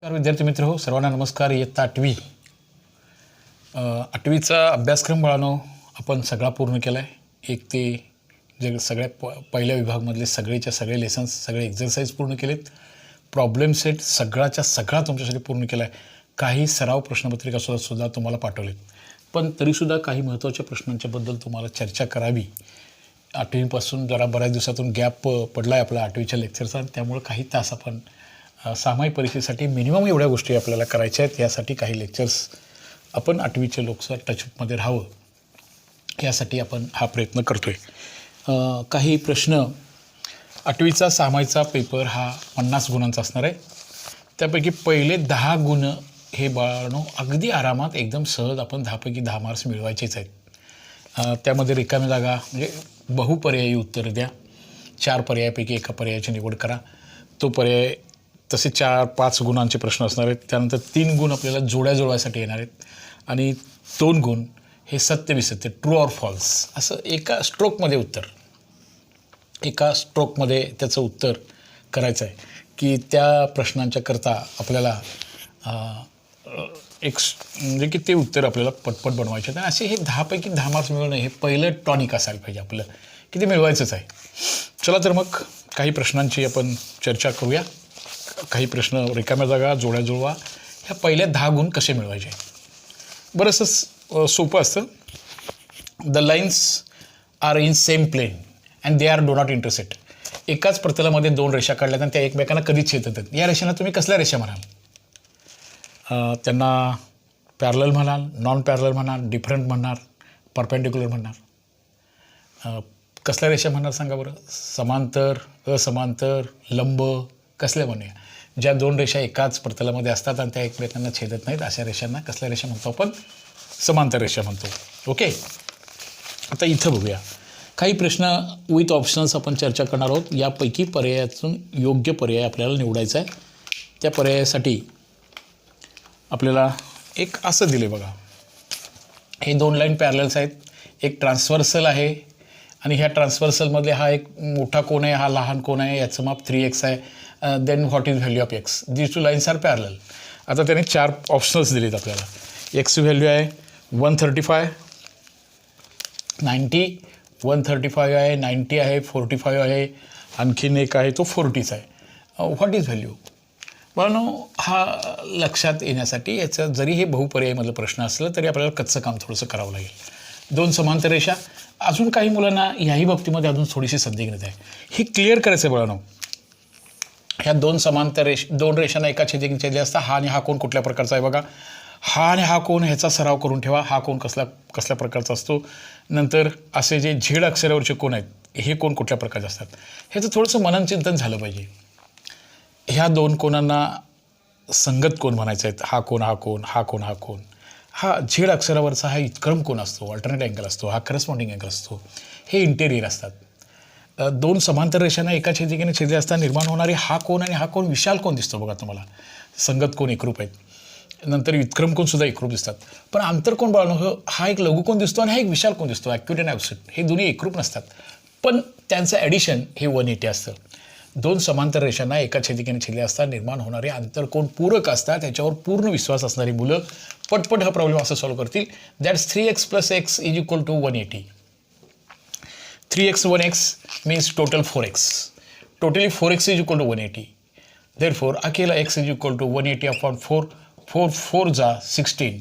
नमस्कार विद्यार्थी मित्र हो, सर्वांना नमस्कार. इयत्ता आठवीचा अभ्यासक्रम बाळांनो आपण सगळा पूर्ण केला आहे. एक ते जे सगळ्या पहिल्या विभागामधले सगळेच्या सगळे लेसन्स, सगळे एक्झरसाइज पूर्ण केलेत. प्रॉब्लेम सेट सगळाच्या सगळा तुमच्यासाठी पूर्ण केला आहे. काही सराव प्रश्नपत्रिका सुद्धा तुम्हाला पाठवलेत. पण तरीसुद्धा काही महत्त्वाच्या प्रश्नांच्याबद्दल तुम्हाला चर्चा करावी. आठवीपासून जरा बऱ्याच दिवसातून गॅप पडला आहे आपला आठवीच्या लेक्चरचा, त्यामुळे काही तास आपण सामायिक परीक्षेसाठी मिनिमम एवढ्या गोष्टी आपल्याला करायच्या आहेत. यासाठी काही लेक्चर्स आपण आठवीचे लोकसर टचअपमध्ये राहावं यासाठी आपण हा प्रयत्न करतो आहे. काही प्रश्न आठवीचा सामायिकचा पेपर हा 50 गुणांचा असणार आहे. त्यापैकी पहिले 10 गुण हे बाळांनो अगदी आरामात एकदम सहज आपण 10 पैकी 10 मार्क्स मिळवायचेच आहेत. त्यामध्ये रिकाम्या जागा म्हणजे बहुपर्यायी उत्तर द्या. 4 पर्यायापैकी एका पर्यायाची निवड करा. तो पर्याय तसे 4-5 गुणांचे प्रश्न असणार आहेत. त्यानंतर 3 गुण आपल्याला जोड्या जुळवायसाठी येणार आहेत आणि 2 गुण हे सत्य विसत्य ट्रू ऑर फॉल्स असं एका स्ट्रोकमध्ये त्याचं उत्तर करायचं आहे की त्या प्रश्नांच्या करता आपल्याला म्हणजे की ते उत्तर आपल्याला पटपट बनवायचे आहेत. आणि असे हे 10 पैकी 10 मार्क्स मिळवणं हे पहिलं टॉनिक असायला पाहिजे आपलं की ते मिळवायचंच आहे. चला तर मग काही प्रश्नांची आपण चर्चा करूया. काही प्रश्न रिकाम्या जागा जोड्या जुळवा ह्या पहिल्या 10 गुण कसे मिळवायचे. बरंचसं सोपं असतं. The lines are in same plane and they are do not intersect. एकाच प्रतलामध्ये 2 रेषा काढल्यात आणि त्या एकमेकांना कधीच छेदत नाहीत. या रेषांना तुम्ही कसल्या रेषा म्हणाल? त्यांना पॅरलल म्हणाल, नॉन पॅरलल म्हणाल, डिफरंट म्हणणार, परपेंडिक्युलर म्हणणार. कसल्या रेषा म्हणणार सांगा बरं? समांतर, असमांतर, लंब कसल्या म्हणूया? ज्या 2 रेषा एकाच प्रतलामध्ये असतात आणि त्या एकमेकांना छेदत नाहीत अशा रेषांना कसल्या रेषा म्हणतो आपण? समांतर रेषा म्हणतो. ओके. आता इथं बघूया काही प्रश्न विथ ऑप्शन्स आपण चर्चा करणार आहोत. यापैकी पर्यायातून योग्य पर्याय आपल्याला निवडायचा आहे. त्या पर्यायासाठी आपल्याला एक असं दिले बघा. हे 2 लाईन पॅरलल्स आहेत. एक ट्रान्सव्हर्सल आहे आणि ह्या ट्रान्सव्हर्सलमध्ये हा एक मोठा कोन आहे, हा लहान कोन आहे, याचं माप 3x आहे. Then what is value of x? These 2 lines are parallel. आता त्याने 4 ऑप्शनल्स दिलेत आपल्याला. एक्सची व्हॅल्यू आहे 135, 90, 135 आहे, 90 आहे, 45 आहे, आणखीन एक आहे तो 40च आहे. What is value? म्हणून हा लक्षात येण्यासाठी याचं जरी हे बहुपर्यायमधलं प्रश्न असलं तरी आपल्याला कच्चं काम थोडंसं करावं लागेल. 2 समांतर रेषा. अजून काही मुलांना याही बाबतीमध्ये अजून थोडीशी संदिग्धता आहे. ही क्लिअर करायचं आहे बाळांनो. ह्या 2 समांतर 2 रेषांना एका छेदले असता हा आणि हा कोण कुठल्या प्रकारचा आहे बघा. हा आणि हा कोण ह्याचा सराव करून ठेवा. हा कोण कसल्या प्रकारचा असतो. नंतर असे जे झेड अक्षरावरचे कोण आहेत हे कोण कुठल्या प्रकारचे असतात ह्याचं थोडंसं मननचिंतन झालं पाहिजे. ह्या 2 कोणांना संगत कोण म्हणायचे आहेत. हा कोण, हा कोण, हा कोण, हा कोण. हा झेड अक्षरावरचा हा इतक्रम कोण असतो, अल्टरनेट अँगल असतो, हा करस्पॉन्डिंग अँगल असतो. हे इंटेरियर असतात. 2 समांतर रेषांना एका छेदिकेने छेदले असताना निर्माण होणारे हा कोण आणि हा कोण विशाल कोण दिसतो बघा तुम्हाला. संगत कोण एकरूप आहेत. नंतर व्युत्क्रम कोण सुद्धा एकरूप दिसतात. पण आंतरकोण बाळांनो हा एक लघुकोण दिसतो आणि हा एक विशाल कोण दिसतो. ॲक्युट आणि ॲब्सोल्यूट हे दोन्ही एकरूप नसतात. पण त्यांचं ॲडिशन हे 180 असतं. 2 समांतर रेषांना एका छेदिकेने छेदले असताना निर्माण होणारे आंतरकोण पूरक असतात. याच्यावर पूर्ण विश्वास असणारी मुलं पटपट हा प्रॉब्लेम असं सॉल्व्ह करतील. That's 3x + x = 180. 3x 1x means total 4x. Totally 4x = 180. Therefore, अकेला x = 180/4. 4 4 जा 16.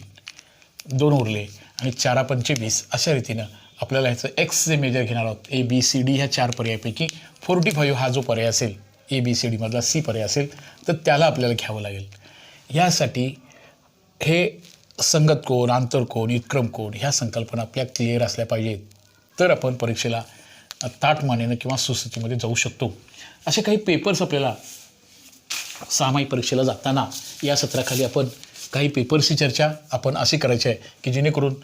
2 उरले आणि 4 25. अशा रीतीनं आपल्याला ह्याचं x जे मेजर घेणार आहोत ABCD ह्या 4 पर्यायापैकी 45 हा जो पर्याय असेल ABCD मधला C पर्याय असेल तर त्याला आपल्याला घ्यावं लागेल. यासाठी हे संगत कोण, आंतरकोण, व्युत्क्रम कोण ह्या संकल्पना आपल्या क्लिअर असल्या पाहिजेत. तर आपण परीक्षेला ताठमानेनं किंवा सुस्थितीमध्ये जाऊ शकतो. असे काही पेपर्स आपल्याला सामायिक परीक्षेला जाताना या सत्राखाली आपण काही पेपर्सची चर्चा आपण अशी करायची आहे की जेणेकरून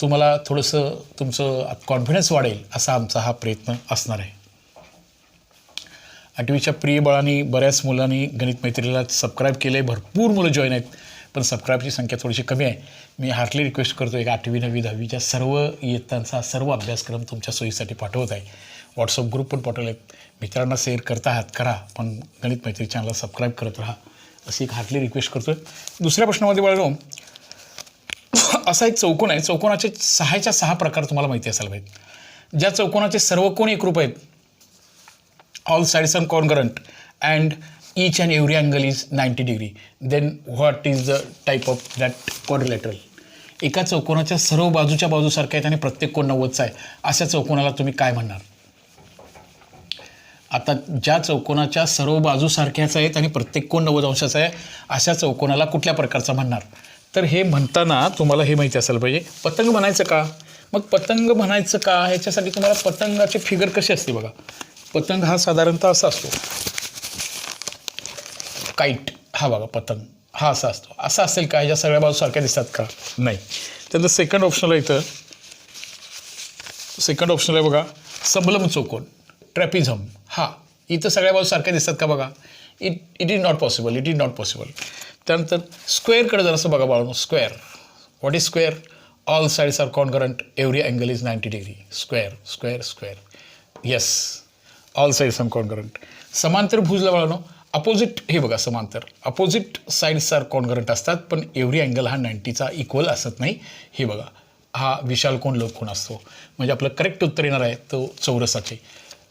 तुम्हाला थोडंसं तुमचं कॉन्फिडन्स वाढेल असा आमचा हा प्रयत्न असणार आहे. आठवीच्या प्रिय बाळांनी बऱ्याच मुलांनी गणित मैत्रीला सबस्क्राईब केलं आहे. भरपूर मुलं जॉईन आहेत पण सबस्क्राईबची संख्या थोडीशी कमी आहे. मी हार्टली रिक्वेस्ट करतो एक 8वी 9वी 10वीच्या सर्व इयत्तांचा सर्व अभ्यासक्रम तुमच्या सोयीसाठी पाठवत आहे. व्हॉट्सअप ग्रुप पण पाठवले आहेत. मित्रांना शेअर करता आहात करा पण गणित मैत्री चॅनलला सबस्क्राईब करत राहा. अशी एक हार्टली रिक्वेस्ट करतो आहे. दुसऱ्या प्रश्नामध्ये बाळांनो, असा एक चौकोन आहे. चौकोनाचे 6च्या 6 प्रकार तुम्हाला माहिती असायला पाहिजे. ज्या चौकोनाचे सर्व कोण एकरूप आहेत, all sides are congruent and each and every angle is 90 degree, then what is the type of that quadrilateral? एका चौकोनाच्या सर्व बाजूच्या बाजूसारख्या आहेत आणि प्रत्येक कोण 90चा आहे, अशा चौकोनाला तुम्ही काय म्हणणार? आता ज्या चौकोनाच्या सर्व बाजूसारख्याच आहेत आणि प्रत्येक कोण 90 अंशाचा आहे, अशा चौकोनाला कुठल्या प्रकारचा म्हणणार? तर हे म्हणताना तुम्हाला हे माहिती असायला पाहिजे, पतंग म्हणायचं का? मग पतंग म्हणायचं का ह्याच्यासाठी तुम्हाला पतंगाची फिगर कशी असते बघा. पतंग हा साधारणतः असा असतो, काईट हा बघा, पतंग हा असा असतो. असा असेल का? ह्याच्या सगळ्या बाजू सारख्या दिसतात का? नाही. त्यानंतर सेकंड ऑप्शनला इथं सेकंड ऑप्शनला आहे बघा, सबलम चौकोन, ट्रॅपिझम. हा इथं सगळ्या बाजू सारख्या दिसतात का बघा? It is not possible, it is not possible. त्यानंतर स्क्वेअरकडे जरासं बघा बाळांनो. Square, what is square? All sides are congruent, every angle is 90 degree. Square square square, yes, all sides are congruent. समांतर भुजला बाळांनो, अपोजिट हे बघा, समांतर अपोजिट साईड्स आर कॉन्ग्रंट असतात, पण एव्हरी अँगल हा 90चा इक्वल असत नाही. हे बघा, हा विशाल कोण लघुकोन असतो. म्हणजे आपलं करेक्ट उत्तर येणार आहे तो चौरसाचे.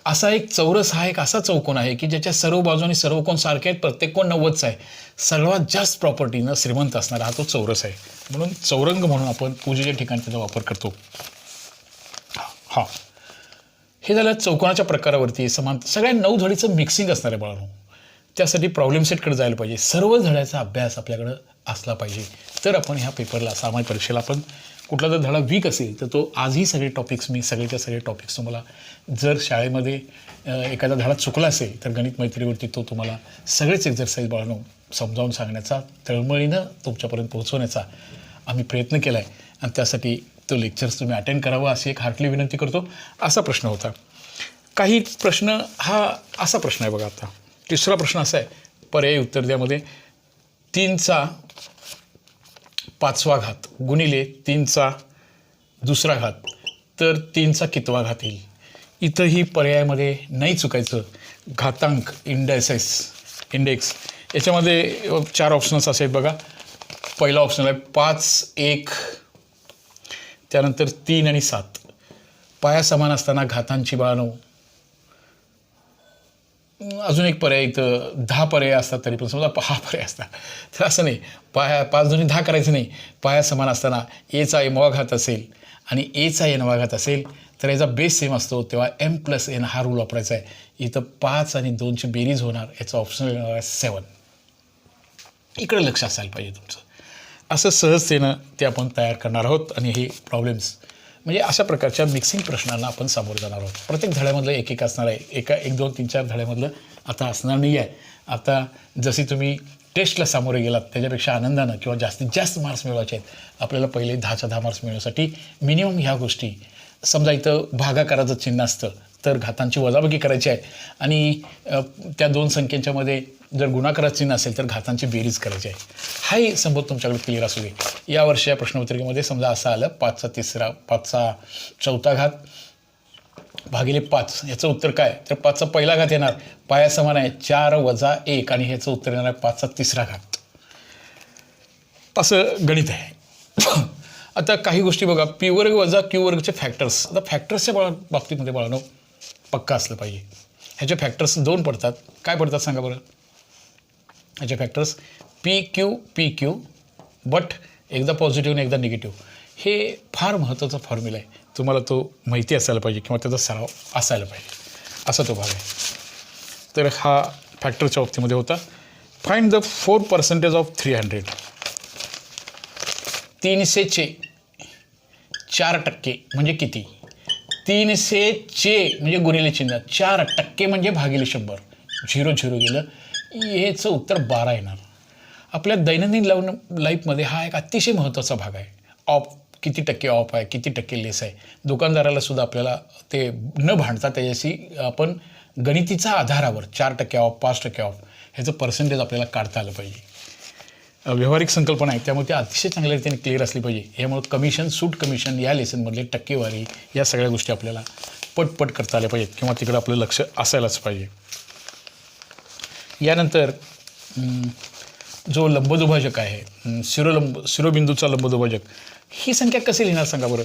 असा एक चौरस हा एक असा चौकोन आहे की ज्याच्या सर्व बाजू आणि सर्व कोण सारखे आहेत, प्रत्येक कोण 90चा आहे. सर्वात जास्त प्रॉपर्टीनं श्रीमंत असणारा हा तो चौरस आहे. म्हणून चौरंग म्हणून आपण पूजेच्या ठिकाणी त्याचा वापर करतो. हां, हे झालं चौकोनाच्या प्रकारावरती. समांतर सगळ्या 9 धडीचं मिक्सिंग असणार आहे बाळांनो. त्यासाठी प्रॉब्लेम सेटकडे जायला पाहिजे. सर्व धड्याचा अभ्यास आपल्याकडं असला पाहिजे, तर आपण ह्या पेपरला, सामान्य परीक्षेला आपण कुठला जर धडा वीक असेल तर तो आजही सगळे टॉपिक्स, मी सगळेच्या सगळे टॉपिक्स तुम्हाला, जर शाळेमध्ये एखादा धडा चुकला असेल तर गणित मैत्रीवरती तो तुम्हाला सगळेच एक्झरसाईज बाळांनो समजावून सांगण्याचा, तळमळीनं तुमच्यापर्यंत पोहोचवण्याचा आम्ही प्रयत्न केला आहे. आणि त्यासाठी तो लेक्चर्स तुम्ही अटेंड करावं अशी एक हार्टली विनंती करतो. असा प्रश्न होता. काही प्रश्न, हा असा प्रश्न आहे बघा. आता तिसरा प्रश्न असा आहे, पर्यायी उत्तर द्यामध्ये 3चा 5वा घात गुणिले 3चा 2रा घात, तर 3चा कितवा घात येईल? इथंही पर्यायामध्ये नाही चुकायचं. घातांक इंडेक्स याच्यामध्ये 4 ऑप्शन्स असे आहेत बघा. पहिला ऑप्शन आहे 5, 1, त्यानंतर 3 आणि 7. पाया समान असताना घातांची बाळांनो, अजून एक पर्याय, इथं 10 पर्याय असतात तरी पण समजा 6 पर्याय असतात, तर असं नाही. 5 दोन्ही 10 करायचं नाही. पाया समान असताना एचा एमवा घात असेल आणि एचा एनवा घात असेल तर याचा बेस सेम असतो, तेव्हा m+n हा रूल वापरायचा आहे. इथं 5 आणि 2ची बेरीज होणार, याचा ऑप्शन येणार आहे 7. इकडे लक्ष असायला पाहिजे तुमचं. असं सहजतेनं ते आपण तयार करणार आहोत आणि हे प्रॉब्लेम्स म्हणजे अशा प्रकारच्या मिक्सिंग प्रश्नांना आपण सामोरं जाणार आहोत. प्रत्येक धड्यामधलं एक एक असणार आहे. 1, 2, 3, 4 धड्यामधलं आता असणार नाही आहे. आता जशी तुम्ही टेस्टला सामोरे गेलात त्याच्यापेक्षा आनंदानं किंवा जास्तीत जास्त मार्क्स मिळवायचे आहेत आपल्याला, पहिले 10च्या 10 मार्क्स मिळवण्यासाठी मिनिमम ह्या गोष्टी, समजा इथं भागाकाराचं चिन्ह असतं तर घातांची वजाबाकी करायची आहे आणि त्या 2 संख्येच्यामध्ये जर गुणाकाराचं चिन्ह असेल तर घातांची बेरीज करायची आहे. हाही संबंध तुमच्याकडे क्लिअर असू दे. या वर्षी या प्रश्नपत्रिकेमध्ये समजा असं आलं 5चा 4था घात भागिले 5, याचं उत्तर काय? तर 5चा पहिला घात येणार, पाया समान आहे 4 - 1 आणि ह्याचं उत्तर येणार आहे 5चा 3रा घात. असं गणित आहे. आता काही गोष्टी बघा, p² - q² फॅक्टर्स. आता फॅक्टर्सच्या बाबतीमध्ये बाळांनो पक्का असलं पाहिजे. ह्याचे फॅक्टर्स 2 पडतात. काय पडतात सांगा बरं? ह्याचे फॅक्टर्स PQ, बट एकदा पॉझिटिव्ह आणि एकदा निगेटिव्ह. हे फार महत्त्वाचा फॉर्म्युला आहे. तुम्हाला तो माहिती असायला पाहिजे किंवा त्याचा सराव असायला पाहिजे, असा तो भाग आहे. तर हा फॅक्टरच्या बाबतीमध्ये होता. Find the 4% of 300. 300चे 4% म्हणजे किती? 300चे म्हणजे गुणिले चिन्ह, 4% म्हणजे भागिले 100. 0 गेलं, याचं उत्तर 12 येणार. आपल्या दैनंदिन लाईफमध्ये हा एक अतिशय महत्त्वाचा भाग आहे. ऑफ किती टक्के ऑफ आहे, किती टक्के लेस आहे. दुकानदाराला सुद्धा आपल्याला ते न भांडता त्याच्याशी आपण गणितीच्या आधारावर 4% ऑफ, 5% ऑफ ह्याचं पर्सेंटेज आपल्याला काढता आलं पाहिजे. व्यावहारिक संकल्पना आहे, त्यामुळे ते अतिशय चांगल्या रीतीने क्लिअर असली पाहिजे. यामुळे कमिशन, सूट कमिशन या लेसनमधले टक्केवारी या सगळ्या गोष्टी आपल्याला पटपट करता आल्या पाहिजेत किंवा तिकडं आपलं लक्ष असायलाच पाहिजे. यानंतर जो लंबदुभाजक आहे, शिरोबिंदूचा लंबदुभाजक, ही संख्या कशी लिहिणार सांगा बरं?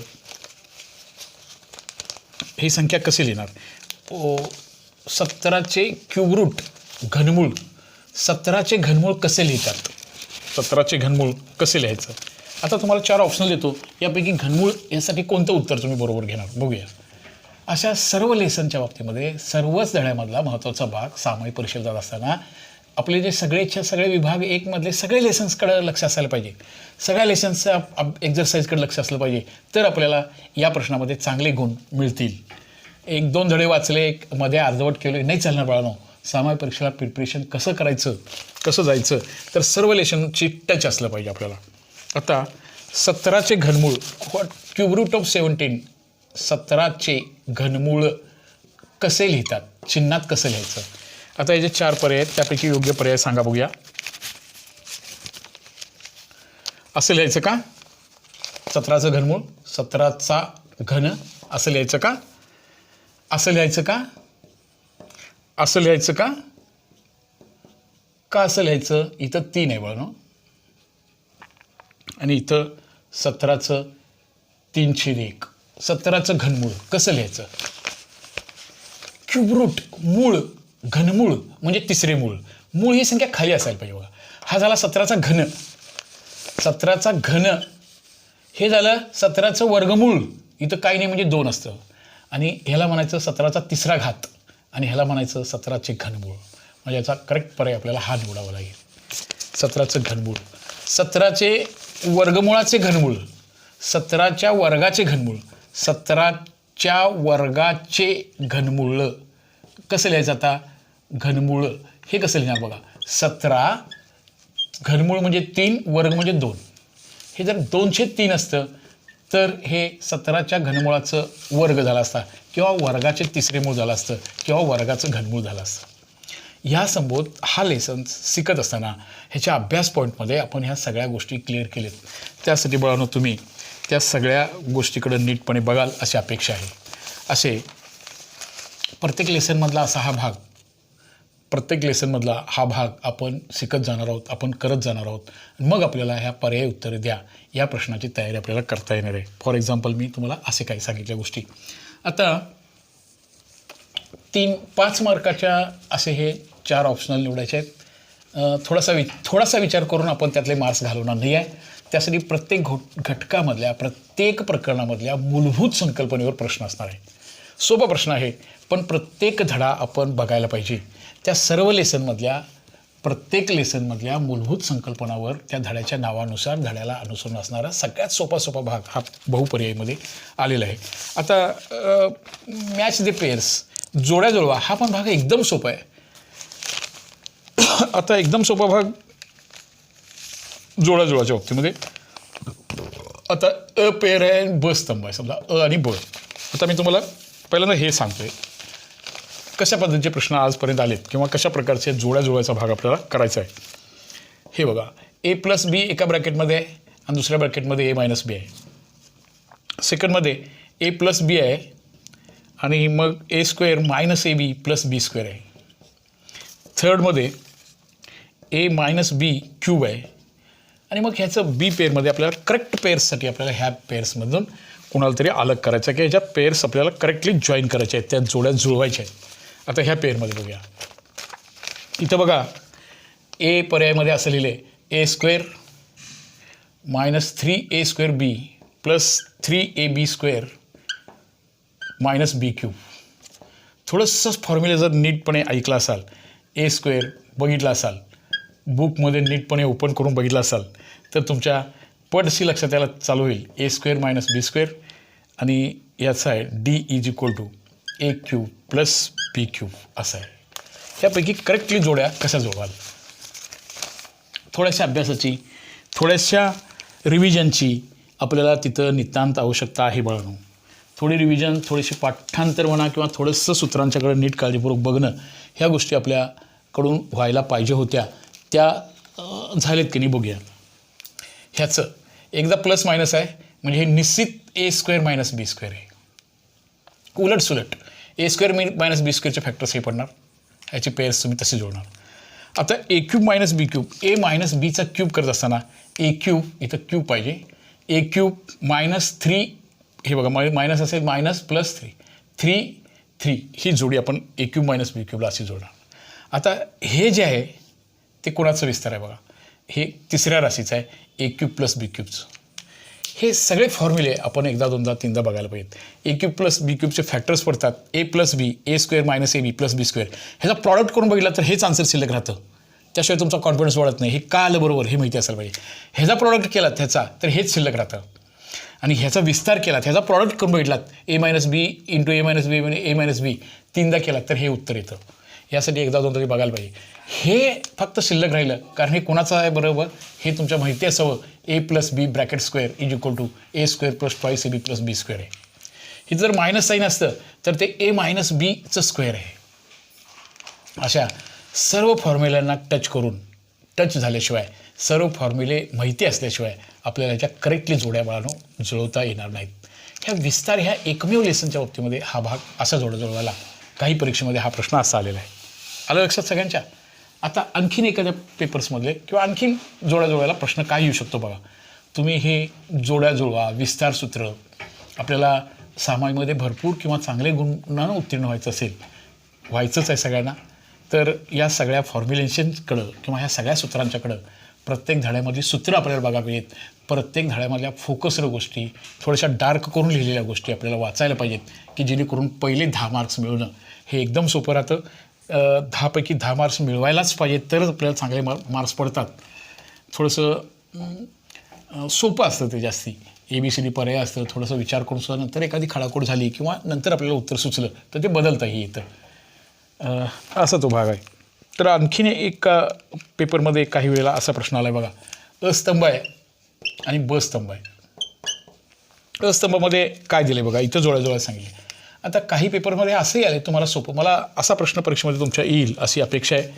ही संख्या कशी लिहिणार? 17चे क्यूब रूट घनमूळ, 17चे घनमूळ कसे लिहितात? 17चे घनमूळ कसे लिहायचं? आता तुम्हाला 4 ऑप्शनल देतो, यापैकी घनमूळ यासाठी कोणतं उत्तर तुम्ही बरोबर घेणार बघूया. अशा सर्व लेसनच्या बाबतीमध्ये सर्वच धड्यामधला महत्त्वाचा भाग सामायिक परीक्षेला जात असताना आपले जे सगळे विभाग 1 मधले सगळे लेसन्सकडे लक्ष असायला पाहिजे, सगळ्या लेसन्सच्या एक्झरसाईजकडे लक्ष असलं पाहिजे, तर आपल्याला या प्रश्नामध्ये चांगले गुण मिळतील. 1-2 धडे वाचले, मध्ये अर्धवट केले नाही चालणार बाळांनो. सामायिक परीक्षेला प्रिपरेशन कसं करायचं, कसं जायचं, तर सर्व लेसनची टच असलं पाहिजे आपल्याला. आता 17चे घनमूळ, क्यूब रूट ऑफ 17, 17चे घनमूळ कसे लिहितात, चिन्हात कसं लिहायचं? आता हे जे 4 पर्याय आहेत त्यापैकी योग्य पर्याय सांगा बघूया. असं लिहायचं का? 17चं घनमूळ, 17चा घन असं लिहायचं का? असं लिहायचं का? असं लिहायचं का? का असं लिहायचं? इथं 3 आहे बघा, आणि इथं 17चं 3/1. 17चं घनमूळ कसं लिहायचं? क्यूब रूट, मूळ, घनमूळ म्हणजे तिसरे मूळ. मूळ ही संख्या खाली असायला पाहिजे बघा. हा झाला 17चा घन. 17चा घन हे झालं 17चं वर्गमूळ. इथं काही नाही म्हणजे 2 असतं. आणि ह्याला म्हणायचं 17चा तिसरा घात, आणि ह्याला म्हणायचं 17चे घनमूळ. म्हणजे याचा करेक्ट पर्याय आपल्याला हा निवडावा लागेल. 17चं घनमूळ, 17चे वर्गमूळाचे घनमूळ, 17च्या वर्गाचे घनमूळ, 17च्या वर्गाचे घनमूळ कसं लिहायचं? आता घनमूळ हे कसं लिहिणार बघा. 17 घनमूळ म्हणजे 3, वर्ग म्हणजे 2. हे जर 2/3 असतं तर हे 17च्या घनमूळाचं वर्ग झाला असता, किंवा वर्गाचे तिसरे मूळ झालं असतं, किंवा वर्गाचं घनमूळ झालं असतं. ह्या संबोध हा लेसन शिकत असताना ह्याच्या अभ्यास पॉईंटमध्ये आपण ह्या सगळ्या गोष्टी क्लिअर केलेत. त्यासाठी बाळांनो तुम्ही त्या सगळ्या गोष्टीकडे नीटपणे बघाल अशी अपेक्षा आहे. असे प्रत्येक लेसनमधला असा हा भाग, प्रत्येक लेसनमधला हा भाग आपण शिकत जाणार आहोत, आपण करत जाणार आहोत. मग आपल्याला ह्या पर्यायी उत्तरे द्या या प्रश्नाची तयारी आपल्याला करता येणार आहे. फॉर एक्झाम्पल मी तुम्हाला असे काही सांगितल्या गोष्टी. आता 3-5 मार्काच्या असे हे 4 ऑप्शनल निवडायचे आहेत. थोडासा विचार करून आपण त्यातले मार्क्स घालवणार नाही आहे. त्यासाठी प्रत्येक घटकामधल्या, प्रत्येक प्रकरणामधल्या मूलभूत संकल्पनेवर प्रश्न असणार आहे. सोपा प्रश्न आहे, पण प्रत्येक धडा आपण बघायला पाहिजे. त्या सर्व लेसनमधल्या, प्रत्येक लेसनमधल्या मूलभूत संकल्पनावर त्या धड्याच्या नावानुसार धड्याला अनुसरून असणारा सगळ्यात सोपा भाग हा बहुपर्यायीमध्ये आलेला आहे. आता मॅच द पेअर्स, जोड्या जुळवा, हा पण भाग एकदम सोपा आहे. आता एकदम सोपा भाग जोड्या जुळवाच्या बाबतीमध्ये. आता अ पेअर आहे, ब स्तंभ आहे, समजा अ आणि ब. आता मी तुम्हाला पहिल्यांदा हे सांगतोय कशा पद्धतीचे प्रश्न आजपर्यंत आलेत, किंवा कशा प्रकारचे जोड्या जुळवायचा भाग आपल्याला करायचा आहे. हे बघा, A+B एका ब्रॅकेटमध्ये आहे, आणि दुसऱ्या ब्रॅकेटमध्ये A-B आहे. सेकंडमध्ये A+B आहे, आणि मग A² - AB + B² आहे. थर्डमध्ये A-B क्यूब आहे, आणि मग ह्याचं बी पेअरमध्ये आपल्याला करेक्ट पेअर्ससाठी आपल्याला ह्या पेअर्समधून कोणाला तरी अलग करायचं आहे, की ह्याच्या पेअर्स आपल्याला करेक्टली जॉईन करायचे आहेत, त्या जोड्या जुळवायच्या आहेत. आता ह्या पेअरमध्ये बघूया. इथं बघा, ए पर्यायामध्ये असं लिहिलं आहे A² - 3A² B + 3AB² - B³. थोडंसं फॉर्म्युला जर नीटपणे ऐकला असाल, A² बघितला असाल, बुकमध्ये नीटपणे ओपन करून बघितला असाल, तर तुमच्या पटशी लक्षात यायला चालू होईल. A² - B², आणि याचा आहे D = A³ + B³ असं आहे. ह्यापैकी करेक्टली जोड्या कशा जोडवाल? थोड्याशा अभ्यासाची, थोड्याशा रिव्हिजनची आपल्याला तिथं नितांत आवश्यकता आहे बाळांनो. थोडी रिव्हिजन, थोडीशी पाठांतर म्हणा, किंवा थोडंसं सूत्रांच्याकडे नीट काळजीपूर्वक बघणं, ह्या गोष्टी आपल्याकडून व्हायला पाहिजे होत्या. त्या झालेत की नाही बघूया. ह्याचं एकदा प्लस मायनस आहे म्हणजे हे निश्चित A² - B² आहे. उलट सुलट A² - B² फॅक्टर्स हे पडणार, ह्याची पेअर्स तुम्ही तसे जोडणार. आता ए क्यूब मायनस बी क्यूब, ए मायनस बीचा क्यूब करत असताना ए क्यूब इथं क्यूब पाहिजे, ए क्यूब मायनस 3, हे बघा मायनस असेल मायनस प्लस 3 ही जोडी आपण ए क्यूब मायनस बी क्यूबला अशी जोडणार. आता हे जे आहे ते कोणाचं विस्तार आहे बघा, हे तिसऱ्या राशीचं आहे, ए क्यूब प्लस बी क्यूबचं. हे सगळे फॉर्म्युले आपण एकदा दोनदा तीनदा बघायला पाहिजेत. ए क्यूब प्लस बी क्यूबचे फॅक्टर्स पडतात A plus B, A square minus A B plus B square. ह्याचा प्रॉडक्ट करून बघितला तर हेच आन्सर शिल्लक राहतं, त्याशिवाय तुमचा कॉन्फिडन्स वाढत नाही. हे का आलं बरोबर हे माहिती असायला पाहिजे. ह्याचा प्रॉडक्ट केलात ह्याचा तर हेच शिल्लक राहतं, आणि ह्याचा विस्तार केलात, ह्याचा प्रॉडक्ट करून बघितलात ए मायनस बी इंटू ए मायनस बी म्हणजे ए मायनस बी तीनदा केलात तर हे उत्तर येतं. यासाठी एकदा दोनदा तरी बघायला पाहिजे. हे फक्त शिल्लक राहिलं कारण हे कोणाचं आहे बरोबर हे तुमच्या माहिती असावं. A plus B bracket square is equal to A square plus twice A B plus B square आहे. हे जर मायनस साईन असतं तर ते ए मायनस बीचं स्क्वेअर आहे. अशा सर्व फॉर्म्युलांना टच झाल्याशिवाय, सर्व फॉर्म्युले माहिती असल्याशिवाय आपल्याला ह्याच्या करेक्टली जोड्या बाळांनो जुळवता येणार नाहीत. ह्या विस्तार ह्या एकमेव लेसनच्या बाबतीमध्ये हा भाग असा जुळवायला काही परीक्षेमध्ये हा प्रश्न असा आलेला आहे. आलं लक्षात सगळ्यांच्या. आता आणखीन एखाद्या पेपर्समधले किंवा आणखीन जोड्या प्रश्न काय येऊ शकतो बघा. तुम्ही हे जोड्या जुळवा, विस्तार सूत्र आपल्याला सामाईमध्ये भरपूर किंवा चांगले गुणांना उत्तीर्ण व्हायचंच आहे सगळ्यांना. तर या सगळ्या फॉर्म्युलेशन्सकडं किंवा ह्या सगळ्या सूत्रांच्याकडं प्रत्येक धड्यामधली सूत्र आपल्याला बघायला पाहिजेत. प्रत्येक धड्यामधल्या फोकस्ड गोष्टी, थोड्याशा डार्क करून लिहिलेल्या गोष्टी आपल्याला वाचायला पाहिजेत की जेणेकरून पहिले 10 मार्क्स मिळवणं हे एकदम सोपं राहतं. 10 पैकी 10 मार्क्स मिळवायलाच पाहिजेत तरच आपल्याला चांगले मार्क्स पडतात. थोडंसं सोपं असतं ते जास्ती. ABCD पर्याय असतं, थोडंसं विचार करून सुद्धा नंतर एखादी खडाखोड झाली किंवा नंतर आपल्याला उत्तर सुचलं तर ते बदलताही येतं. असा तो भाग आहे. तर आणखीन एक पेपरमध्ये काही वेळेला असा प्रश्न आला आहे बघा. अस्तंभ आहे आणि ब स्तंभ आहे. अस्तंभामध्ये काय दिलं आहे बघा, इथं जोड्या सांगितले. आता काही पेपरमध्ये असंही आले तुम्हाला सोपं, मला असा प्रश्न परीक्षेमध्ये तुमच्या येईल अशी अपेक्षा आहे.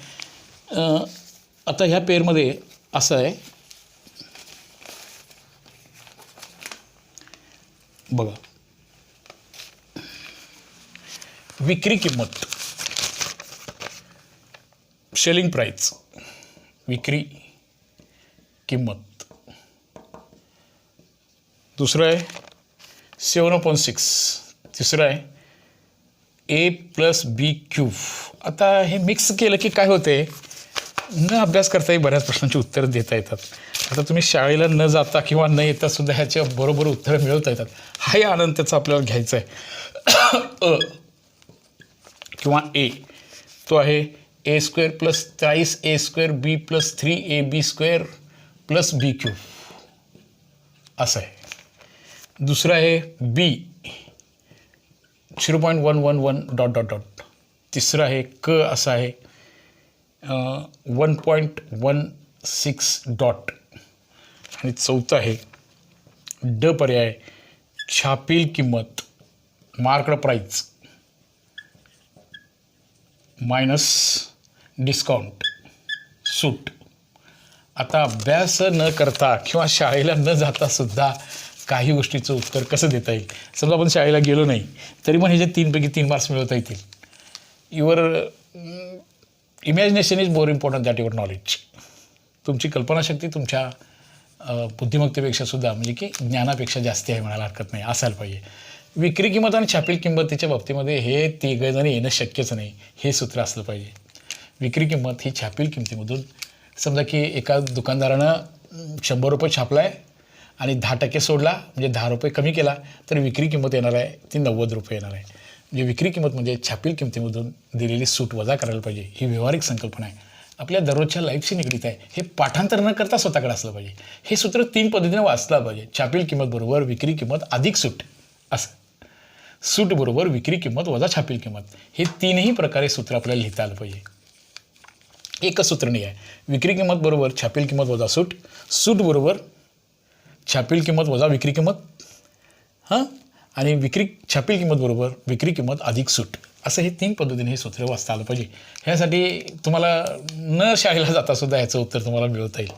आता ह्या पेअरमध्ये असं आहे बघा, विक्री किंमत सेलिंग प्राइस, विक्री किंमत. दुसरं आहे 7/6. तिसरं आहे ए प्लस बी क्यूब. आता हे मिक्स केलं की काय होते, न अभ्यास करताही बऱ्याच प्रश्नांची उत्तरं देता येतात. आता तुम्ही शाळेला न जाता किंवा न येता सुद्धा ह्याच्या बरोबर उत्तरं मिळवता येतात. हाही आनंद त्याचा आपल्याला घ्यायचा आहे. अ किंवा ए तो आहे A square plus 23 A square B plus 3 A B square plus B cube असं आहे. दुसरं आहे बी 0.111 ... तिसरं आहे क असं आहे 1.16 ... आणि चौथं आहे ड पर्याय छापील किंमत मार्कड प्राईस मायनस डिस्काउंट सूट. आता अभ्यास न करता किंवा शाळेला न जाता सुद्धा काही गोष्टीचं उत्तर कसं देता येईल. समजा आपण शाळेला गेलो नाही तरी पण ह्याचे 3 पैकी 3 मार्क्स मिळवता येतील. Your imagination is more important that your knowledge. तुमची कल्पनाशक्ती तुमच्या बुद्धिमत्तेपेक्षा सुद्धा म्हणजे की ज्ञानापेक्षा जास्ती आहे म्हणायला हरकत नाही, असायला पाहिजे. विक्री किंमत आणि छापील किंमतीच्या बाबतीमध्ये हे तिघजणी येणं शक्यच नाही, हे सूत्र असलं पाहिजे. विक्री किंमत ही छापील किंमतीमधून, समजा की एका दुकानदारानं 100 रुपये छापला आहे आणि 10% सोडला म्हणजे 10 रुपये कमी केला तर विक्री किंमत येणार आहे ती 90 रुपये येणार आहे. म्हणजे विक्री किंमत म्हणजे छापील किंमतीमधून दिलेली सूट वजा करायला पाहिजे. ही व्यावहारिक संकल्पना आहे, आपल्या दररोजच्या लाईफशी निगडीत आहे. हे पाठांतर न करता स्वतःकडे असलं पाहिजे. हे सूत्र 3 पद्धतीने वाचलं पाहिजे. छापील किंमत बरोबर विक्री किंमत अधिक सूट असं, सूट बरोबर विक्री किंमत वजा छापील किंमत, हे 3ही प्रकारे सूत्र आपल्याला लिहिता आलं पाहिजे. एकच सूत्र नाही आहे. विक्री किंमत बरोबर छापील किंमत वजा सूट, सूट बरोबर छापील किंमत वजा विक्री किंमत, आणि छापील किंमत बरोबर विक्री किंमत अधिक सूट, असं हे 3 पद्धतीने हे सूत्र वाचता आलं पाहिजे. ह्यासाठी तुम्हाला न शाळेला जाता सुद्धा ह्याचं उत्तर तुम्हाला मिळवता येईल.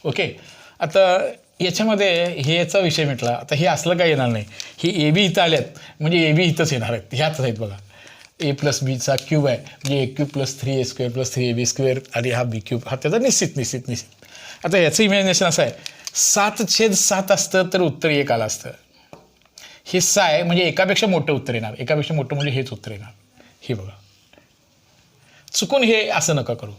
ओके. आता याच्यामध्ये याचा विषय मिटला. आता हे असलं काय येणार नाही. ही ए बी इथं आल्यात म्हणजे ए बी इथंच येणार आहेत, ह्याच आहेत बघा. ए प्लस बीचा क्यूब आहे म्हणजे ए cube plus 3a² plus 3ab² आणि हा बी क्यूब हा त्याचा निश्चित. आता याचं इमॅजिनेशन असं आहे 7/7 असतं तर उत्तर 1 आलं असतं. हे 6 आहे म्हणजे एकापेक्षा मोठं उत्तर येणार, एकापेक्षा मोठं म्हणजे हेच उत्तर येणार. हे बघा चुकून हे असं नका करू.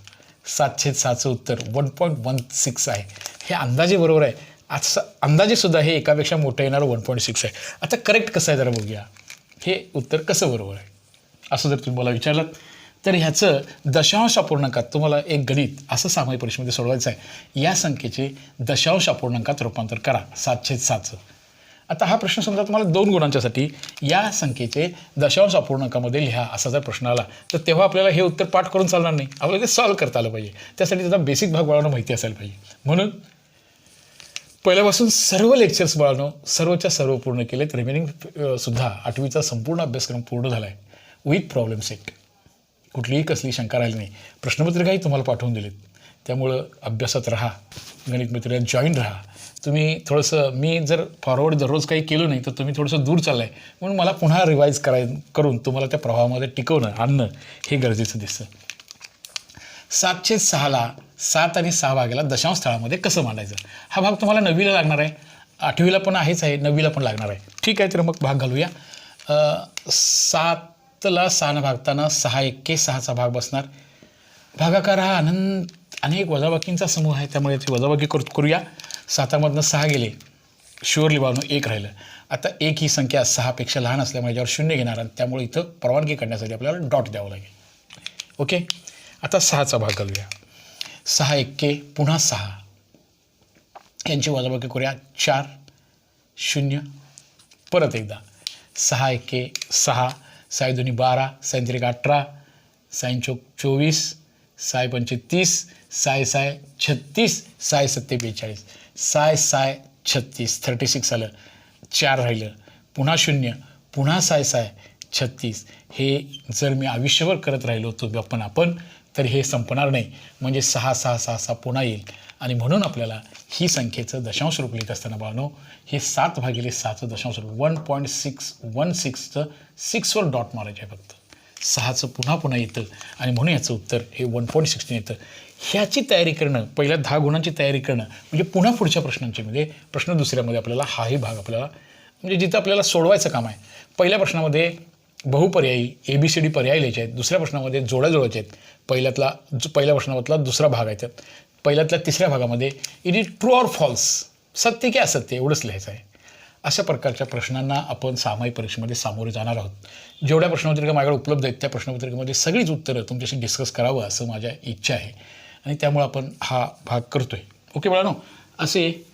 7/6चं उत्तर 1.16 आहे. हे अंदाजे बरोबर आहे. असं अंदाजे सुद्धा हे एकापेक्षा मोठं येणारं 1.6 आहे. आता करेक्ट कसं आहे जरा बघूया. हे उत्तर कसं बरोबर आहे असं जर तुम्ही मला विचारलात तर ह्याचं दशांश अपूर्णांकात तुम्हाला एक गणित असं सामायिक परीक्षेमध्ये सोडवायचं आहे. या संख्येचे दशांश अपूर्णांकात रूपांतर करा 7/6चं. आता हा प्रश्न समजा तुम्हाला 2 गुणांच्यासाठी या संख्येचे दशांश अपूर्णांकामध्ये लिहा असा जर प्रश्न आला तर तेव्हा आपल्याला हे उत्तर पाठ करून चालणार नाही, आपल्याला ते सॉल्व्ह करता आलं पाहिजे. त्यासाठी त्याचा बेसिक भाग बाळांनो माहिती असायला पाहिजे. म्हणून पहिल्यापासून सर्व लेक्चर्स बाळांनो सर्वच्या सर्व पूर्ण केलेत. रिमेनिंग सुद्धा 8वीचा संपूर्ण अभ्यासक्रम पूर्ण झाला आहे विथ प्रॉब्लेम सेट. कुठलीही कसली शंका राहिली नाही. प्रश्नपत्रिकाही तुम्हाला पाठवून दिलीत. त्यामुळं अभ्यासात राहा, गणित मित्रांत जॉईन राहा. तुम्ही थोडंसं मी जर फॉरवर्ड दररोज काही केलं नाही तर तुम्ही थोडंसं दूर चाललं आहे म्हणून मला पुन्हा रिवाईज करून तुम्हाला त्या प्रवाहामध्ये टिकवणं आणणं हे गरजेचं दिसतं. 7/6ला 7 आणि 6 भागाला दशांश स्थळामध्ये कसं मांडायचं हा भाग तुम्हाला 9वीला लागणार आहे, 8वीला पण आहेच आहे, 9वीला पण लागणार आहे. ठीक आहे तर मग भाग घालूया. 7ला 6 भागताना 6×1=6चा भाग बसणार. भागाकार हा अनेक वजाबाकींचा समूह आहे त्यामुळे याची वजाबाकी करूया. 7मधनं 6 गेले, शुअरली बाळांनो 1 राहिलं. आता 1 ही संख्या 6पेक्षा लहान असल्यामुळे याच्यावर 0 घेणार आणि त्यामुळे इथं परवानगी करण्यासाठी आपल्याला डॉट द्यावं लागेल. ओके. आता 6चा भाग घालूया. 6×1 पुन्हा 6 यांची वजाबाकी करूया. 4 0 परत एकदा 6×1 6 6×2 12 6×3 18 6×4 24 6×5 30 6×6 36 6×7 42 6×6 36 36 आलं. 4 राहिलं, पुन्हा 0 पुन्हा 6×6 36. हे जर मी आयुष्यभर करत राहिलो तो आपण तर हे संपणार नाही. म्हणजे 6 6 6 6 पुन्हा येईल आणि म्हणून आपल्याला ही संख्येचं दशांश रूप लिहित असताना बाळांनो हे 7/6चं दशांश रूप 1.616चं 6वर डॉट मारायचं आहे फक्त. 6चं पुन्हा येतं आणि म्हणून याचं उत्तर हे 1.16 येतं. ह्याची तयारी करणं, पहिल्या 10 गुणांची तयारी करणं म्हणजे पुन्हा पुढच्या प्रश्नांच्यामध्ये प्रश्न दुसऱ्यामध्ये आपल्याला हाही भाग आपल्याला म्हणजे जिथं आपल्याला सोडवायचं काम आहे. पहिल्या प्रश्नामध्ये बहुपर्यायी ABCD पर्याय लिहायचे आहेत. दुसऱ्या प्रश्नामध्ये जोड्या जोडायच्या आहेत. पहिल्या प्रश्नामधला दुसरा भाग आहे. त्यात पहिल्यातल्या तिसऱ्या भागामध्ये it is true or false, सत्य की असत्य एवढंच लिहायचं आहे. अशा प्रकारच्या प्रश्नांना आपण सामायिक परीक्षेमध्ये सामोरे जाणार आहोत. जेवढ्या प्रश्नपत्रिका माझ्याकडे उपलब्ध आहेत त्या प्रश्नपत्रिकेमध्ये सगळीच उत्तरं तुमच्याशी डिस्कस करावं असं माझ्या इच्छा आहे आणि त्यामुळे आपण हा भाग करतोय. ओके बाळांनो. असे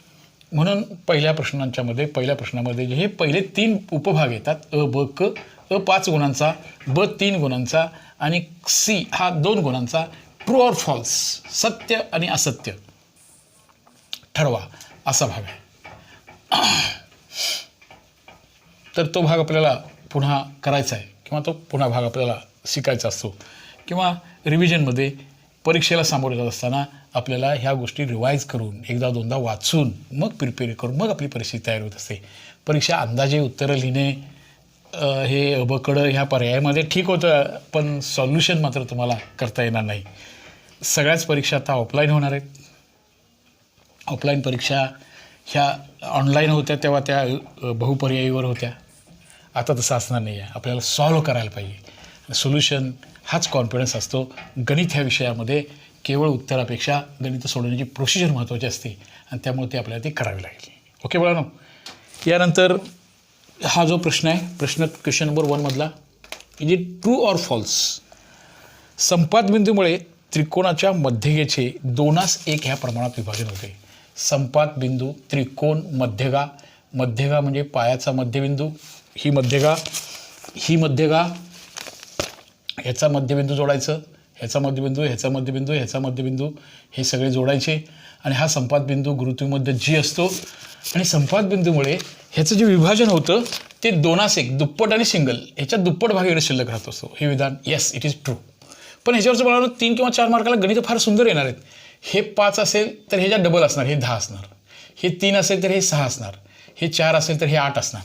म्हणून पहिल्या प्रश्नामध्ये जे हे पहिले 3 उपभाग येतात अ ब क. अ 5 गुणांचा, ब 3 गुणांचा आणि सी हा 2 गुणांचा. ट्रू ऑर फॉल्स, सत्य आणि असत्य ठरवा असा भाग आहे. तर तो भाग आपल्याला पुन्हा करायचा आहे किंवा तो पुन्हा भाग आपल्याला शिकायचा असतो किंवा रिव्हिजनमध्ये परीक्षेला सामोरे जात असताना आपल्याला ह्या गोष्टी रिवाईज करून एकदा दोनदा वाचून मग प्रिपेअर करून मग आपली परिस्थिती तयार होत असते. परीक्षा अंदाजे उत्तरं लिहिणे हे अबकडं ह्या पर्यायामध्ये ठीक होतं पण सॉल्युशन मात्र तुम्हाला करता येणार नाही. सगळ्याच परीक्षा आता ऑफलाईन होणार आहेत. ऑफलाईन परीक्षा ह्या ऑनलाईन होत्या तेव्हा त्या बहुपर्यायीवर होत्या. आता तसं असणार नाही आहे. आपल्याला सॉल्व्ह करायला पाहिजे. सोल्युशन हाच कॉन्फिडन्स असतो. गणित ह्या विषयामध्ये केवळ उत्तरापेक्षा गणित सोडवण्याची प्रोसिजर महत्त्वाची असते आणि त्यामुळे ते आपल्याला ते करावे लागेल. ओके बाळांनो. यानंतर हा जो प्रश्न आहे क्वेश्चन नंबर 1मधला is it true or false. संपातबिंदूमुळे त्रिकोणाच्या मध्यगेचे 2:1 ह्या प्रमाणात विभाजन होते. संपातबिंदू, त्रिकोण, मध्यगा म्हणजे पायाचा मध्यबिंदू, ही मध्यगा ह्याचा मध्यबिंदू जोडायचं, ह्याचा मध्यबिंदू हे सगळे जोडायचे आणि हा संपातबिंदू गुरुत्वमध्य जी असतो आणि संपातबिंदूमुळे ह्याचं जे विभाजन होतं ते 2:1 दुप्पट आणि सिंगल ह्याच्या दुप्पट भाग इकडे शिल्लक राहत असतो. हे विधान येस इट इज ट्रू. पण ह्याच्यावरचं मला 3 किंवा 4 मार्काला गणित फार सुंदर येणार आहेत. हे 5 असेल तर ह्याच्या डबल असणार, हे 10 असणार. हे 3 असेल तर हे 6 असणार. हे 4 असेल तर हे 8 असणार.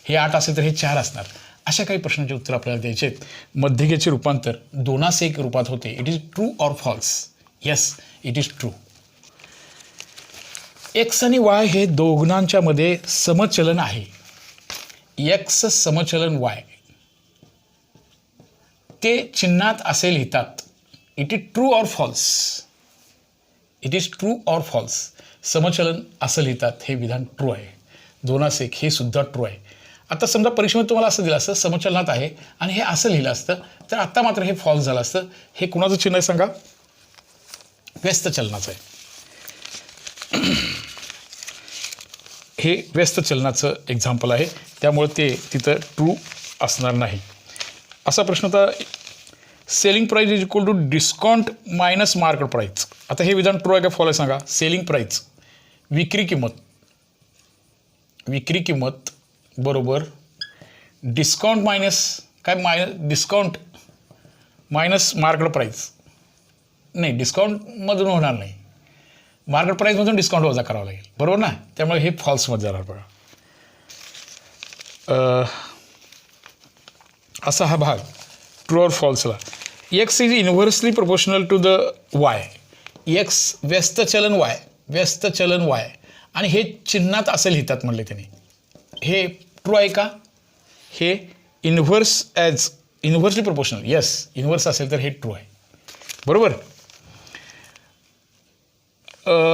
हे 8 असेल तर हे 4 असणार. अशा काही प्रश्नांचे उत्तर आपल्याला द्यायचे आहेत. मध्यकेचे रूपांतर 2-1 रूपात होते. It is true or false? Yes, it is true. X आणि वाय हे दोघांच्या मध्ये समचलन आहे. एक्स समचलन वाय ते चिन्हात असे लिहितात. It is true or false? It is true or false? समचलन असं लिहितात, हे विधान ट्रू आहे. 2-1 हे सुद्धा ट्रू आहे. आता समजा परीक्षेमध्ये तुम्हाला असं दिलं असतं समचलनात आहे आणि हे असं लिहिलं असतं, तर आता मात्र हे फॉल्स झालं असतं. हे कुणाचं चिन्ह आहे सांगा? व्यस्त चलनाचं आहे. हे व्यस्त चलनाचं एक्झाम्पल आहे, त्यामुळे ते तिथं ट्रू असणार नाही. असा प्रश्न होता, selling price is equal to discount minus market price. आता हे विधान ट्रू आहे का फॉल आहे सांगा? सेलिंग प्राईस विक्री किंमत बरोबर डिस्काउंट मायनस काय? Discount minus market price. नाही, डिस्काउंटमधून होणार नाही, मार्केट प्राईसमधून डिस्काउंट वजा करावं लागेल, बरोबर ना? त्यामुळे हे फॉल्समध्ये जाणार. बघा, असा हा भाग ट्रू ऑर फॉल्सला. X is inversely proportional to the Y. X व्यस्त चलन वाय आणि हे चिन्हात असे लिहितात म्हणले त्यांनी. हे ट्रू आहे का? हे इन्व्हर्सली प्रोपोर्शनल. येस, इन्व्हर्स असेल तर हे ट्रू आहे, बरोबर.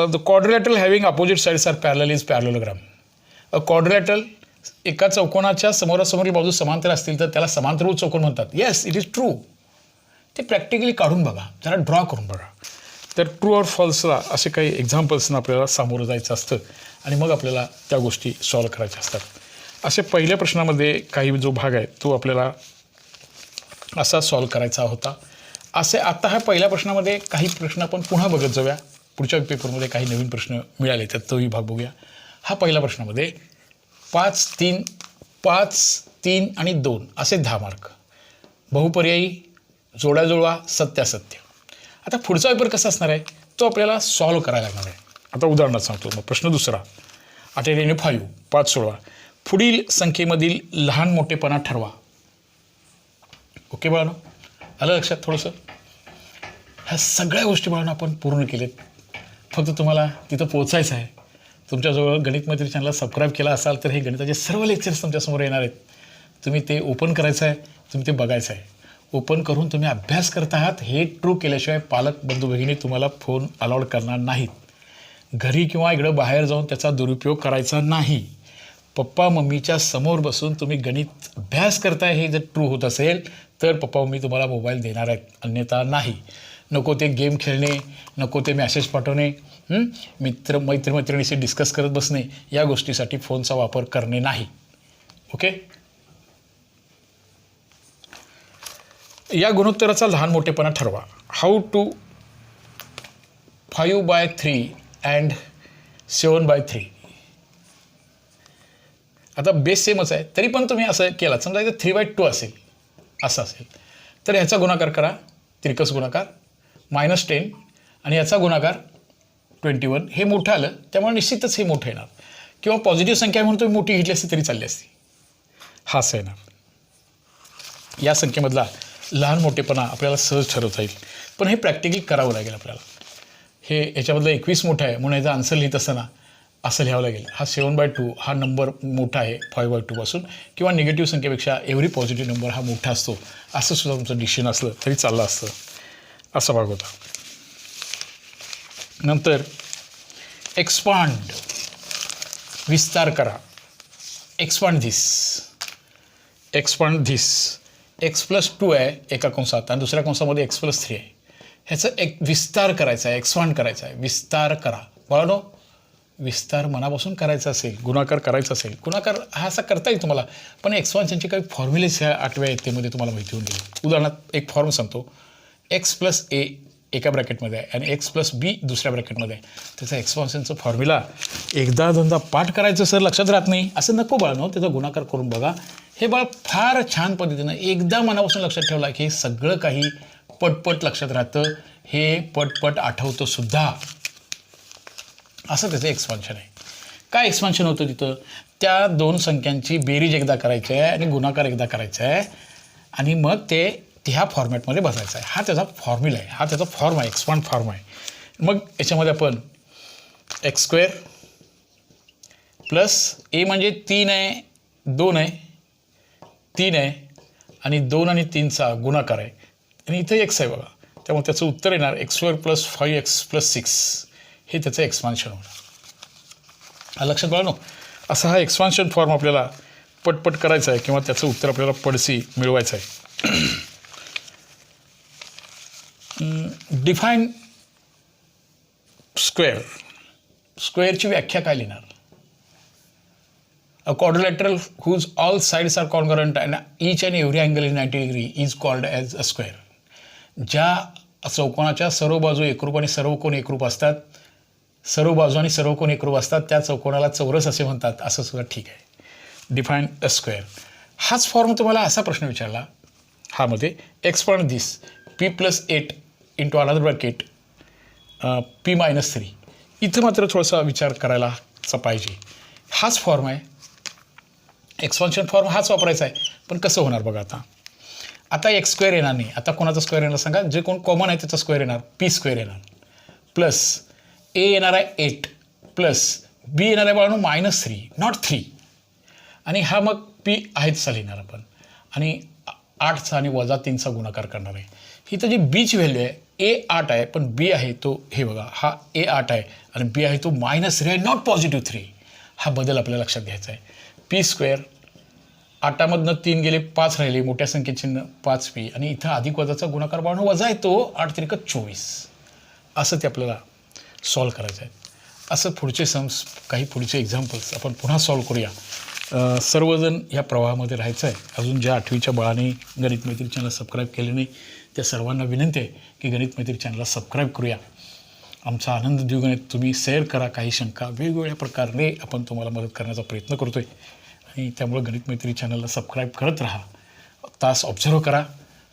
The quadrilateral having opposite sides are parallel is parallelogram. A quadrilateral एका चौकोनाच्या समोरासमोरील बाजू समांतर असतील तर त्याला समांतरभुज चौकोन म्हणतात. Yes, it is true. ते प्रॅक्टिकली काढून बघा, जरा ड्रॉ करून बघा. तर ट्रू ऑर फॉल्सला असे काही एक्झाम्पल्सना आपल्याला सामोरं जायचं असतं आणि मग आपल्याला त्या गोष्टी सॉल्व करायच्या असतात. असे पहिल्या प्रश्नामध्ये काही जो भाग आहे तो आपल्याला असा सॉल्व करायचा होता. असे आता ह्या पहिल्या प्रश्नामध्ये काही प्रश्न आपण पुन्हा बघत जाऊया. पुढच्या पेपरमध्ये काही नवीन प्रश्न मिळाले तर तोही भाग बघूया. हा पहिल्या प्रश्नामध्ये 5, 3 आणि 2 असे 10 मार्क. बहुपर्यायी, जोड्याजुळवा, सत्यासत्य. आता पुढचा पेपर कसा असणार आहे तो आपल्याला सॉल्व करायला लागणार आहे. आता उदाहरणार्थ सांगतो. मग प्रश्न दुसरा, 8 5, 5 16. पुढील संख्येमधील लहान मोठेपणा ठरवा. ओके बाळांनो, आलं लक्षात थोडंसं? ह्या सगळ्या गोष्टी बाळांनो आपण पूर्ण केलेत. फक्त तुम्हाला तिथं पोचायचं आहे. तुमच्याजवळ गणित मैत्री चॅनलला सबस्क्राईब केला असाल तर हे गणिताचे सर्व लेक्चर्स तुमच्यासमोर येणार आहेत. तुम्ही ते ओपन करायचं आहे, तुम्ही ते बघायचं आहे. ओपन करून तुम्ही अभ्यास करत आहात हे ट्रू केल्याशिवाय पालक बंधू भगिनी तुम्हाला फोन अलाउड करणार नाहीत. घरी किंवा इकडं बाहेर जाऊन त्याचा दुरुपयोग करायचा नाही. पप्पा मम्मीच्या समोर बसून तुम्ही गणित अभ्यास करताय हे जर ट्रू होत असेल तर पप्पा मम्मी तुम्हाला मोबाईल देणार आहेत, अन्यथा नाही. नको ते गेम खेळणे, नको ते मॅसेज पाठवणे, मैत्रिणीशी डिस्कस करत बसणे, या गोष्टीसाठी फोनचा वापर करणे नाही. ओके. या गुणोत्तराचा लहान मोठेपणा ठरवा. How to 5/3 and 7/3. आता बेस सेमच आहे तरी पण तुम्ही असं केलात. समजा इथं 3/2 असेल, असं असेल तर ह्याचा गुणाकार करा, तिरकस गुणाकार -10 आणि याचा गुणाकार 21. हे मोठं आलं त्यामुळे निश्चितच हे मोठं येणार. किंवा पॉझिटिव्ह संख्या म्हणून तुम्ही मोठी घेतली असती तरी चालली असती. हा असं येणार. या संख्येमधला लहान मोठेपणा आपल्याला सहज ठरवता येईल, पण हे प्रॅक्टिकली करावं लागेल आपल्याला. हे याच्यामधलं 21 मोठं आहे म्हणून याचा आन्सर लिहित असताना असं लिहावं लागेल. हा 7/2 हा नंबर मोठा आहे 5/2 पासून, किंवा निगेटिव्ह संख्येपेक्षा एव्हरी पॉझिटिव्ह नंबर हा मोठा असतो, असं सुद्धा तुमचं डिसिजन असलं तरी चाललं असतं. असा भाग होता. नंतर एक्सपांड, विस्तार करा. Expand this. x+2 आहे एका कंसात आणि दुसऱ्या कंसामध्ये x+3 आहे. ह्याचं एक विस्तार करायचा आहे, एक्सपांड करायचा आहे. विस्तार करा बाळांनो. विस्तार मनापासून करायचा असेल, गुणाकार करायचा असेल, गुणाकार हा असा करता येईल तुम्हाला, पण एक्सपान्शनचे काही फॉर्म्युलेज ह्या 8व्या इयत्तेमध्ये तुम्हाला माहिती होऊन गेली. उदाहरणार्थ एक फॉर्म सांगतो. x+a एका ब्रॅकेटमध्ये आहे आणि x+b दुसऱ्या ब्रॅकेटमध्ये आहे. त्याचा एक्सपान्शनचं फॉर्म्युला एकदा दोनदा पाठ करायचं सर लक्षात राहत नाही असं नको बाळांनो. त्याचा गुणाकार करून बघा. हे बाळ फार छान पद्धतीनं एकदा मनापासून लक्षात ठेवला की हे सगळं काही पटपट लक्षात राहतं, हे पटपट आठवतं सुद्धा. असं त्याचं एक्सपान्शन आहे. काय एक्सपान्शन होतं तिथं? त्या दोन संख्यांची बेरीज एकदा करायची आहे आणि गुणाकार एकदा करायचा आहे आणि मग ते ह्या फॉर्मॅटमध्ये बसायचं आहे. हा त्याचा फॉर्म्युला आहे, हा त्याचा फॉर्म आहे, एक्सपांड फॉर्म आहे. मग याच्यामध्ये आपण एक्स स्क्वेअर प्लस ए म्हणजे 3 आहे, 2 आहे, 3 आहे आणि 2 आणि 3चा गुणाकार आहे आणि इथं एक्स आहे बघा. त्यामुळे त्याचं उत्तर येणार x square plus 5x plus 6. हे त्याचं एक्सपान्शन होणार. लक्षात बघा नो, असा हा एक्सपान्शन फॉर्म आपल्याला पटपट करायचा आहे किंवा त्याचं उत्तर आपल्याला पडसी मिळवायचं आहे. Define square. स्क्वेअरची व्याख्या काय लिहिणार? A quadrilateral whose all sides are congruent and each and every angle is 90 degree is called as a square. ज्या चौकोनाच्या सर्व बाजू एकरूप आणि सर्व कोण एकरूप असतात, सर्व बाजू आणि सर्व कोण एकरूप असतात, त्या चौकोनाला चौरस असे म्हणतात. असं सुद्धा ठीक आहे. Define a square. हाच फॉर्म तुम्हाला असा प्रश्न विचारला हा मध्ये एक्सपांड दिस p+8 into another bracket p-3. इथं मात्र थोडासा विचार करायलाचा पाहिजे. हाच फॉर्म आहे, एक्सपान्शन फॉर्म हाच वापरायचा आहे. पण कसं होणार बघा. आता एक्स स्क्वेअर येणार नाही. आता कोणाचा स्क्वेअर येणार सांगा? जे कोण कॉमन आहे त्याचा स्क्वेअर येणार, p² येणार प्लस ए येणार आहे 8 प्लस बी येणार आहे बाळांनो -3 नॉट 3 आणि हा मग p आहे तसा लिहिणार आपण आणि 8चा आणि -3चा गुणाकार करणार आहे. ही तर जी बीची व्हॅल्यू आहे ए 8 आहे पण बी आहे तो हे बघा, हा ए 8 आहे आणि बी आहे तो -3 आहे, नॉट +3. हा बदल आपल्याला लक्षात घ्यायचा आहे. p² 8मधनं 3 गेले 5 राहिले, मोठ्या संख्येचे 5p आणि इथं अधिक वजाचा गुणाकार बाळांनो वजा येतो 8×3 = 24. असं ते आपल्याला सॉल्व करायचं आहे. असं पुढचे सम्स, काही पुढचे एक्झाम्पल्स आपण पुन्हा सॉल्व करूया. सर्वजण या प्रवाहामध्ये राहायचं आहे. अजून ज्या 8वीच्या बाळाने गणित मैत्री चॅनल सबस्क्राईब केले नाही त्या सर्वांना विनंती आहे की गणित मैत्री चॅनलला सबस्क्राईब करूया. आमचा आनंद द्विगुणित तुम्ही शेअर करा. काही शंका वेगवेगळ्या प्रकारे आपण तुम्हाला मदत करण्याचा प्रयत्न करतो आहे आणि त्यामुळे गणित मैत्री चॅनलला सबस्क्राईब करत राहा. तास ऑब्झर्व करा.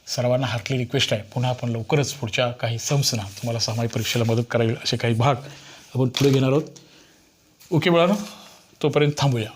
सर्वांना हार्टली रिक्वेस्ट आहे, पुन्हा आपण लवकरच पुढच्या काही सम्सना तुम्हाला सामायिक परीक्षेला मदत करावी असे काही भाग आपण पुढे घेणार आहोत. ओके बाळांनो, तोपर्यंत थांबूया.